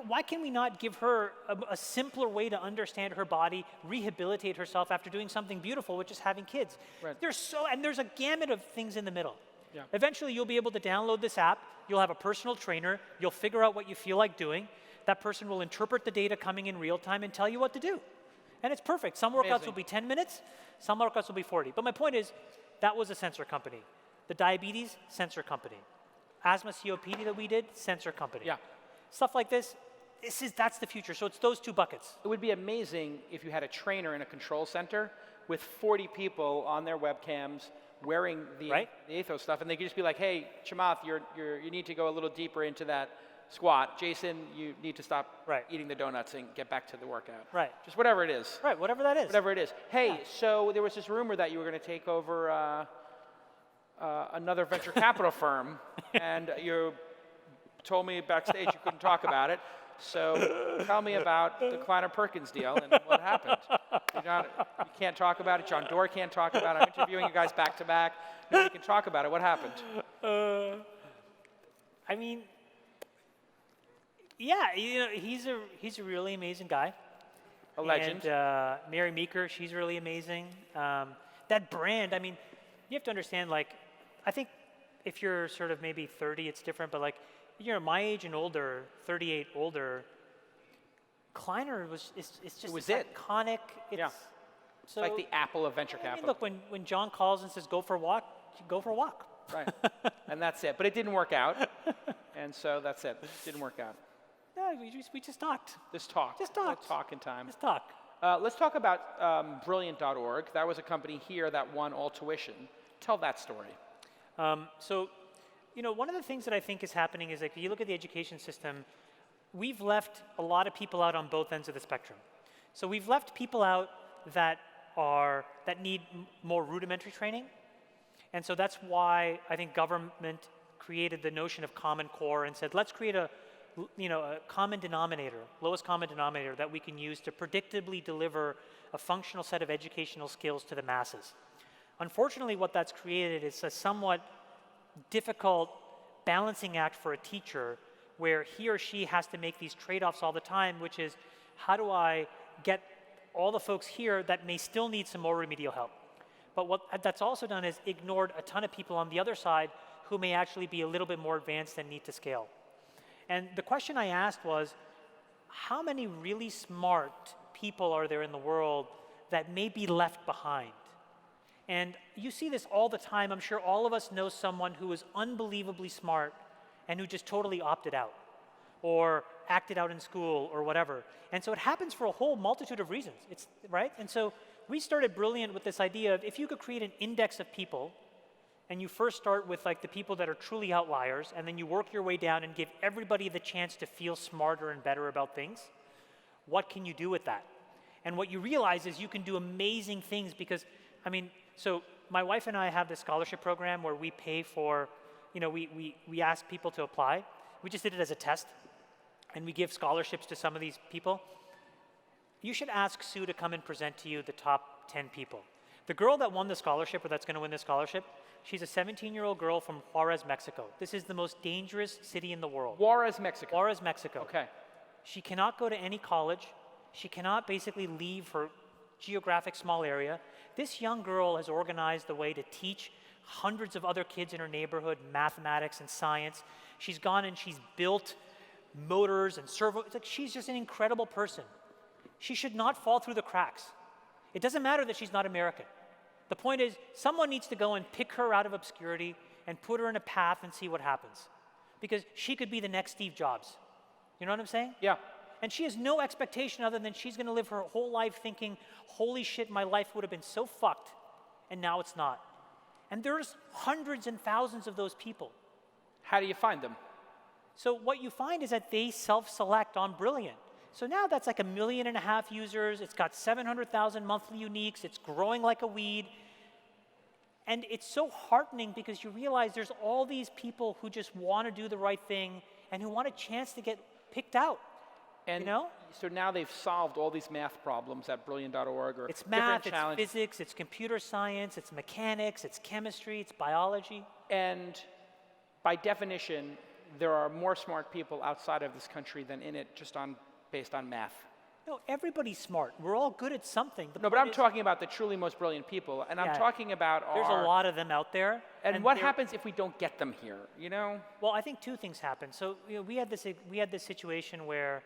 why can we not give her a simpler way to understand her body, rehabilitate herself after doing something beautiful, which is having kids? Right. There's a gamut of things in the middle. Yeah. Eventually, you'll be able to download this app. You'll have a personal trainer. You'll figure out what you feel like doing. That person will interpret the data coming in real time and tell you what to do. And it's perfect. Some workouts will be 10 minutes. Some workouts will be 40. But my point is, that was a sensor company. The diabetes, sensor company. Asthma, COPD that we did, sensor company. Yeah. Stuff like this, that's the future. So it's those two buckets. It would be amazing if you had a trainer in a control center with 40 people on their webcams wearing the Athos stuff, and they could just be like, hey, Chamath, you need to go a little deeper into that squat. Jason, you need to stop eating the donuts and get back to the workout. Right. Just whatever it is. Right, whatever that is. Whatever it is. Hey, so there was this rumor that you were going to take over another venture capital firm, and you told me backstage you couldn't talk about it. So tell me about the Kleiner Perkins deal and what happened. You can't talk about it. John Doerr can't talk about it. I'm interviewing you guys back to back. Nobody can talk about it. What happened? He's a really amazing guy. A legend. And Mary Meeker, she's really amazing. That brand, you have to understand, I think if you're sort of maybe 30, it's different, but my age and older, 38 older, Kleiner it's just iconic. It's like the Apple of venture capital. Look, when John calls and says, go for a walk, you go for a walk. Right. And that's it. But it didn't work out. And so that's it. It didn't work out. No, we just talked. Just talked. Just talked. Talk in time. Just talk. Let's talk about Brilliant.org. That was a company here that won all tuition. Tell that story. One of the things that I think is happening is, if you look at the education system, we've left a lot of people out on both ends of the spectrum. So we've left people out that need more rudimentary training. And so that's why I think government created the notion of Common Core and said, let's create a a common denominator, lowest common denominator that we can use to predictably deliver a functional set of educational skills to the masses. Unfortunately, what that's created is a somewhat difficult balancing act for a teacher where he or she has to make these trade-offs all the time, which is, how do I get all the folks here that may still need some more remedial help? But what that's also done is ignored a ton of people on the other side who may actually be a little bit more advanced and need to scale. And the question I asked was, how many really smart people are there in the world that may be left behind? And you see this all the time. I'm sure all of us know someone who is unbelievably smart and who just totally opted out or acted out in school or whatever. And so it happens for a whole multitude of reasons, right? And so we started Brilliant with this idea of if you could create an index of people, and you first start with like the people that are truly outliers, and then you work your way down and give everybody the chance to feel smarter and better about things, what can you do with that? And what you realize is you can do amazing things because, so my wife and I have this scholarship program where we pay for, we ask people to apply. We just did it as a test, and we give scholarships to some of these people. You should ask Sue to come and present to you the top 10 people. The girl that won the scholarship, or that's going to win the scholarship, she's a 17-year-old girl from Juarez, Mexico. This is the most dangerous city in the world. Juarez, Mexico. Juarez, Mexico. Okay. She cannot go to any college. She cannot basically leave her geographic small area. This young girl has organized a way to teach hundreds of other kids in her neighborhood mathematics and science. She's gone and she's built motors and servo. It's like she's just an incredible person. She should not fall through the cracks. It doesn't matter that she's not American. The point is, someone needs to go and pick her out of obscurity and put her in a path and see what happens. Because she could be the next Steve Jobs. You know what I'm saying? Yeah. And she has no expectation other than she's going to live her whole life thinking, holy shit, my life would have been so fucked, and now it's not. And there's hundreds and thousands of those people. How do you find them? So what you find is that they self-select on Brilliant. So now that's like 1.5 million users. It's got 700,000 monthly uniques. It's growing like a weed. And it's so heartening because you realize there's all these people who just want to do the right thing and who want a chance to get picked out. And so now they've solved all these math problems at Brilliant.org or it's math, it's physics, it's computer science, it's mechanics, it's chemistry, it's biology. And by definition, there are more smart people outside of this country than in it just based on math. No, everybody's smart. We're all good at something. No, but I'm talking about the truly most brilliant people, and I'm talking about there's a lot of them out there. And what happens if we don't get them here, Well, I think two things happen. So we had this situation where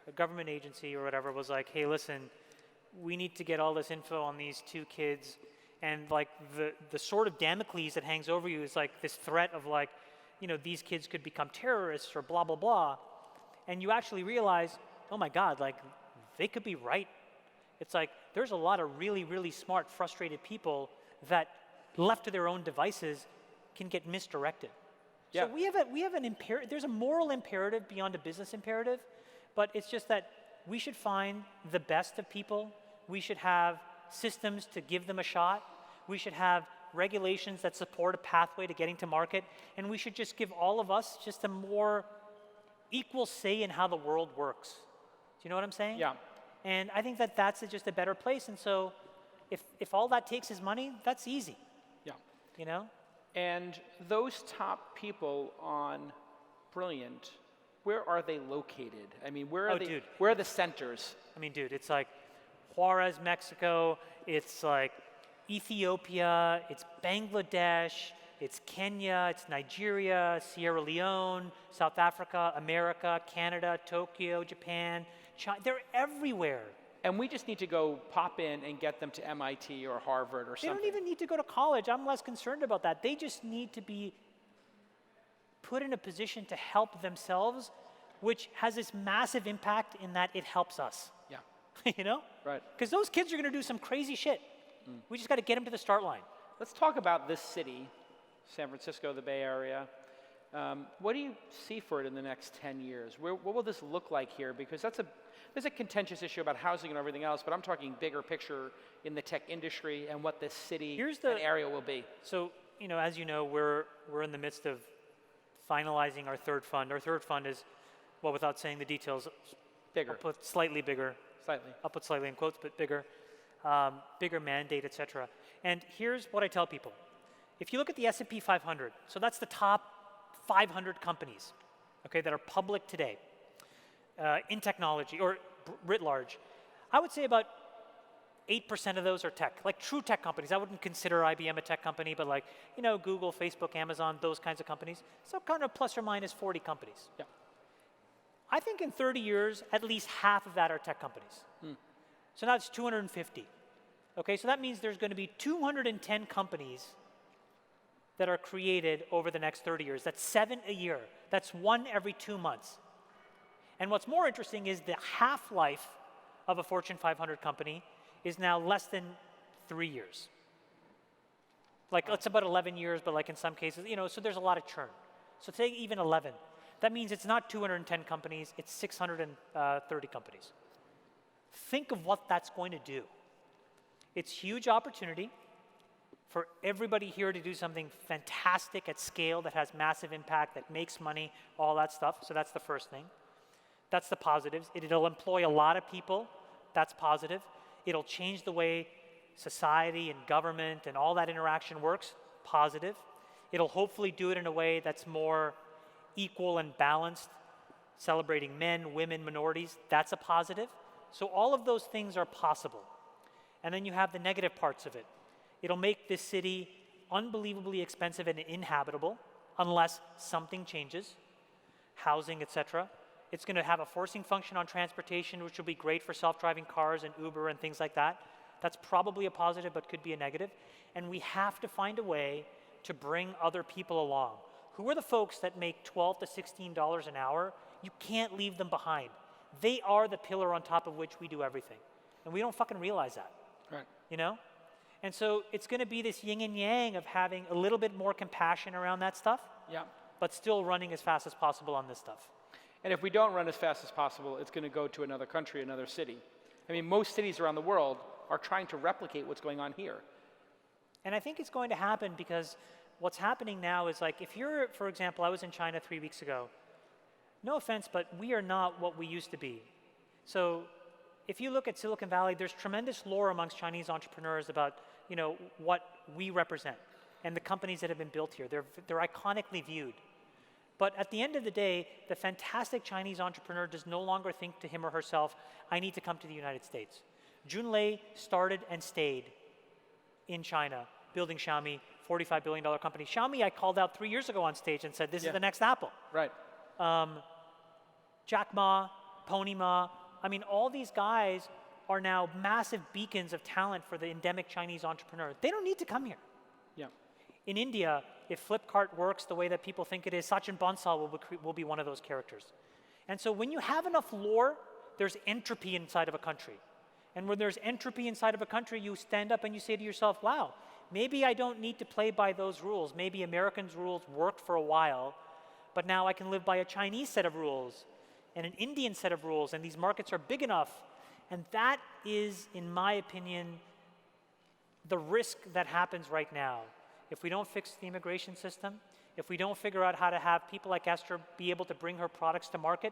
a government agency or whatever was like, hey, listen, we need to get all this info on these two kids, and like the sword of Damocles that hangs over you is like this threat of like, these kids could become terrorists or blah, blah, blah. And you actually realize, oh my God, like they could be right. It's like there's a lot of really, really smart, frustrated people that left to their own devices can get misdirected. Yeah. So we have an imperative. There's a moral imperative beyond a business imperative, but it's just that we should find the best of people. We should have systems to give them a shot. We should have regulations that support a pathway to getting to market, and we should just give all of us just a more equal say in how the world works. Do you know what I'm saying? Yeah. And I think that that's just a better place. And so if all that takes is money, that's easy. Yeah. And those top people on Brilliant, where are they located? I mean, where are the centers? I mean, dude, it's like Juarez, Mexico. It's like Ethiopia. It's Bangladesh. It's Kenya. It's Nigeria, Sierra Leone, South Africa, America, Canada, Tokyo, Japan, China. They're everywhere. And we just need to go pop in and get them to MIT or Harvard or something. They don't even need to go to college. I'm less concerned about that. They just need to be put in a position to help themselves, which has this massive impact in that it helps us. Yeah. Right. Because those kids are going to do some crazy shit. We just got to get them to the start line. Let's talk about this city, San Francisco, the Bay Area. What do you see for it in the next 10 years? What will this look like here? Because there's a contentious issue about housing and everything else, but I'm talking bigger picture in the tech industry and what this city and area will be. So, as you know, we're in the midst of finalizing our third fund. Our third fund is well, without saying the details, Bigger. I'll put slightly bigger. Slightly. I'll put slightly in quotes, but bigger. Bigger mandate, et cetera. And here's what I tell people. If you look at the S&P 500, so that's the top 500 companies, okay, that are public today in technology or writ large, I would say about 8% of those are tech, like true tech companies. I wouldn't consider IBM a tech company, but like, you know, Google, Facebook, Amazon, those kinds of companies. So kind of plus or minus 40 companies. Yeah. I think in 30 years, at least half of that are tech companies. So now it's 250. Okay, so that means there's going to be 210 companies that are created over the next 30 years. That's 7 a year. That's 1 every 2 months. And what's more interesting is the half-life of a Fortune 500 company is now less than 3 years. Like, it's about 11 years, but like in some cases, you know, so there's a lot of churn. So take even 11. That means it's not 210 companies, it's 630 companies. Think of what that's going to do. It's huge opportunity for everybody here to do something fantastic at scale that has massive impact, that makes money, all that stuff. So that's the first thing. That's the positives. It'll employ a lot of people. That's positive. It'll change the way society and government and all that interaction works. Positive. It'll hopefully do it in a way that's more equal and balanced, celebrating men, women, minorities. That's a positive. So all of those things are possible. And then you have the negative parts of it. It'll make this city unbelievably expensive and uninhabitable unless something changes, housing, etc. It's going to have a forcing function on transportation, which will be great for self-driving cars and Uber and things like that. That's probably a positive, but could be a negative. And we have to find a way to bring other people along. Who are the folks that make $12 to $16 an hour? You can't leave them behind. They are the pillar on top of which we do everything. And we don't fucking realize that. Right. You know? And so it's going to be this yin and yang of having a little bit more compassion around that stuff, but still running as fast as possible on this stuff. And if we don't run as fast as possible, it's going to go to another country, another city. I mean, most cities around the world are trying to replicate what's going on here. And I think it's going to happen because what's happening now is like, if you're, for example, I was in China 3 weeks ago. No offense, but we are not what we used to be. So if you look at Silicon Valley, there's tremendous lore amongst Chinese entrepreneurs about, you know, what we represent and the companies that have been built here. They're iconically viewed. But at the end of the day, the fantastic Chinese entrepreneur does no longer think to him or herself, I need to come to the United States. Jun Lei started and stayed in China, building Xiaomi, $45 billion company. Xiaomi I called out 3 years ago on stage and said, this is the next Apple. Right. Jack Ma, Pony Ma, I mean, all these guys are now massive beacons of talent for the endemic Chinese entrepreneur. They don't need to come here. Yeah. In India, if Flipkart works the way that people think it is, Sachin Bansal will be one of those characters. And so when you have enough lore, there's entropy inside of a country. And when there's entropy inside of a country, you stand up and you say to yourself, wow, maybe I don't need to play by those rules. Maybe Americans' rules worked for a while, but now I can live by a Chinese set of rules and an Indian set of rules, and these markets are big enough. And that is, in my opinion, the risk that happens right now. If we don't fix the immigration system, if we don't figure out how to have people like Esther be able to bring her products to market,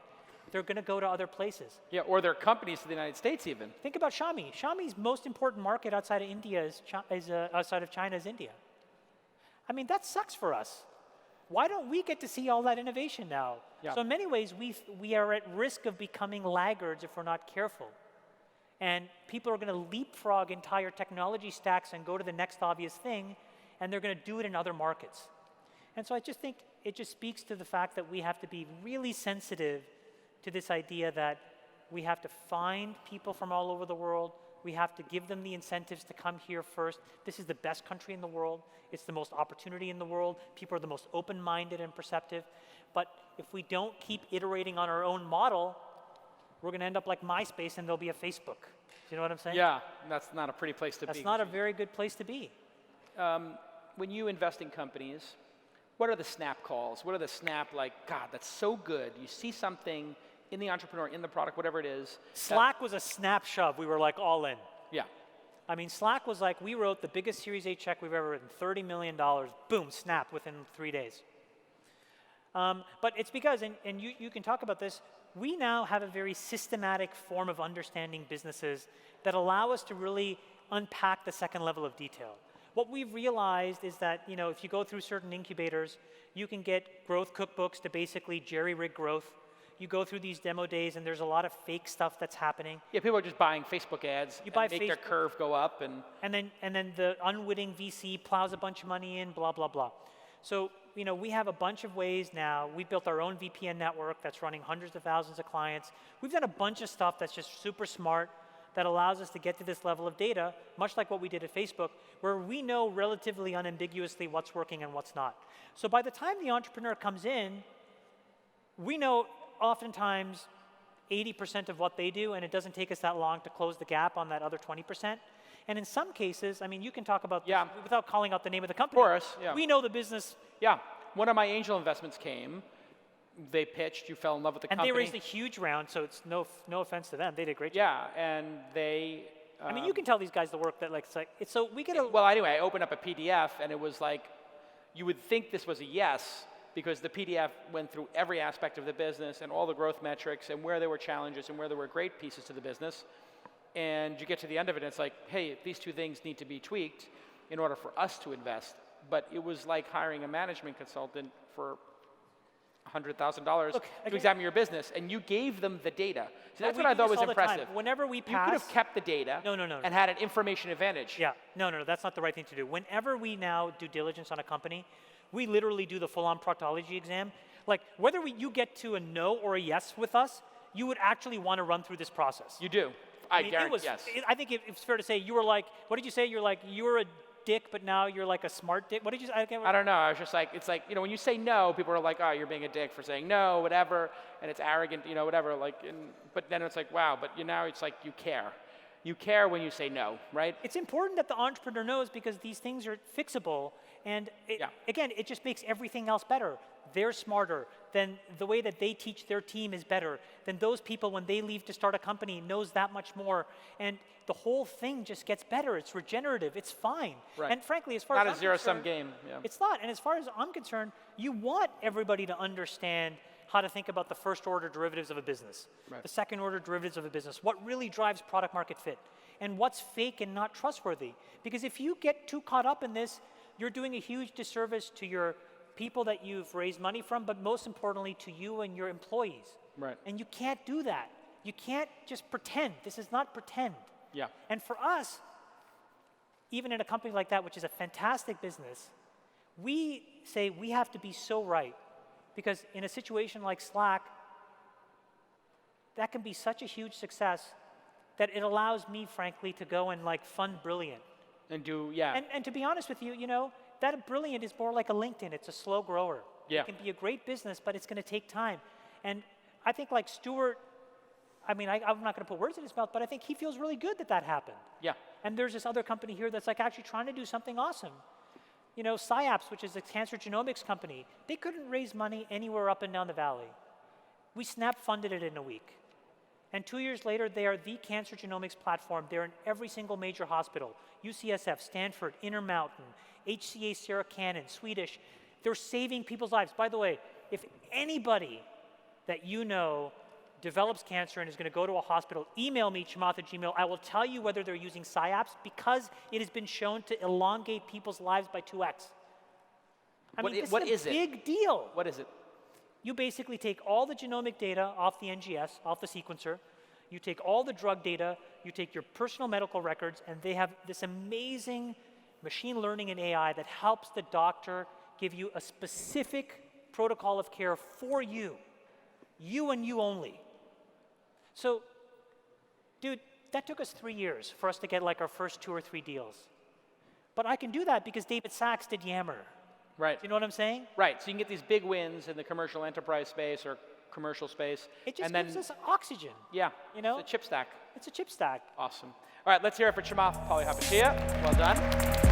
they're going to go to other places. Yeah, or their companies to the United States even. Think about Xiaomi. Xiaomi's most important market outside of India outside of China is India. I mean, that sucks for us. Why don't we get to see all that innovation now? Yeah. So in many ways, we are at risk of becoming laggards if we're not careful. And people are going to leapfrog entire technology stacks and go to the next obvious thing, and they're going to do it in other markets. And so I just think it just speaks to the fact that we have to be really sensitive to this idea that we have to find people from all over the world. We have to give them the incentives to come here first. This is the best country in the world. It's the most opportunity in the world. People are the most open-minded and perceptive. But if we don't keep iterating on our own model, we're going to end up like MySpace and there'll be a Facebook. Do you know what I'm saying? Yeah, that's not a pretty place to be. That's not a very good place to be. When you invest in companies, what are the snap calls? What are the snap, like, God, that's so good. You see something in the entrepreneur, in the product, whatever it is. Slack was a snap shove. We were like all in. Yeah. I mean, Slack was like, we wrote the biggest Series A check we've ever written, $30 million. Boom, snap within 3 days. But it's because, and you can talk about this, we now have a very systematic form of understanding businesses that allow us to really unpack the second level of detail. What we've realized is that, if you go through certain incubators, you can get growth cookbooks to basically jerry-rig growth. You go through these demo days, and there's a lot of fake stuff that's happening. Yeah, people are just buying Facebook ads and make their curve go up. And then the unwitting VC plows a bunch of money in, blah, blah, blah. So, we have a bunch of ways now. We built our own VPN network that's running hundreds of thousands of clients. We've done a bunch of stuff that's just super smart that allows us to get to this level of data, much like what we did at Facebook, where we know relatively unambiguously what's working and what's not. So by the time the entrepreneur comes in, we know oftentimes 80% of what they do, and it doesn't take us that long to close the gap on that other 20%. And in some cases, I mean, you can talk about this without calling out the name of the company. Of course, yeah. We know the business. Yeah. One of my angel investments came. They pitched. You fell in love with the company. And they raised a huge round, so it's no offense to them. They did a great job. Yeah, and they... I mean, you can tell these guys the work that, so we get a... Well, anyway, I opened up a PDF, and it was like, you would think this was a yes, because the PDF went through every aspect of the business and all the growth metrics and where there were challenges and where there were great pieces to the business. And you get to the end of it, and it's like, hey, these two things need to be tweaked in order for us to invest. But it was like hiring a management consultant for $100,000 to examine your business, and you gave them the data. So that's what I thought was impressive. Whenever we pass... You could have kept the data and had an information advantage. Yeah, no, that's not the right thing to do. Whenever we now do diligence on a company, we literally do the full-on proctology exam. Like, whether you get to a no or a yes with us, you would actually want to run through this process. You do. I guarantee, yes. I think it's fair to say you were like, what did you say? You're like, you were a dick, but now you're like a smart dick. What did you say? I don't know. I was just like, it's like, when you say no, people are like, oh, you're being a dick for saying no, whatever, and it's arrogant, whatever. But then it's like, wow, but now it's like you care. You care when you say no, right? It's important that the entrepreneur knows because these things are fixable, and again, it just makes everything else better. They're smarter. Then the way that they teach their team is better. Then those people, when they leave to start a company, knows that much more. And the whole thing just gets better. It's regenerative. It's fine. Right. And frankly, as far as I'm concerned, not a zero-sum game. Yeah. It's not. And as far as I'm concerned, you want everybody to understand how to think about the first-order derivatives of a business, the second-order derivatives of a business, what really drives product-market fit, and what's fake and not trustworthy. Because if you get too caught up in this, you're doing a huge disservice to your people that you've raised money from, but most importantly to you and your employees. Right. And you can't do that. You can't just pretend. This is not pretend. Yeah. And for us, even in a company like that, which is a fantastic business, we say we have to be so right. Because in a situation like Slack, that can be such a huge success that it allows me, frankly, to go and fund Brilliant. And do, And to be honest with you, that Brilliant is more like a LinkedIn. It's a slow grower. Yeah. It can be a great business, but it's going to take time. And I think Stuart, I mean, I'm not going to put words in his mouth, but I think he feels really good that happened. Yeah. And there's this other company here that's actually trying to do something awesome. SciAps, which is a cancer genomics company, they couldn't raise money anywhere up and down the valley. We snap funded it in a week. And 2 years later, they are the cancer genomics platform. They're in every single major hospital. UCSF, Stanford, Intermountain, HCA Sarah Cannon, Swedish. They're saving people's lives. By the way, if anybody that you know develops cancer and is going to go to a hospital, email me, Chamath@gmail. I will tell you whether they're using PsyApps because it has been shown to elongate people's lives by 2x. This is a big deal. What is it? You basically take all the genomic data off the NGS, off the sequencer. You take all the drug data. You take your personal medical records, and they have this amazing machine learning and AI that helps the doctor give you a specific protocol of care for you and you only. So, dude, that took us 3 years for us to get our first 2 or 3 deals. But I can do that because David Sachs did Yammer. Right. Do you know what I'm saying? Right. So you can get these big wins in the commercial enterprise space or commercial space. It just gives us oxygen. Yeah. It's a chip stack. It's a chip stack. Awesome. All right, let's hear it for Chamath Palihapitiya. Well done.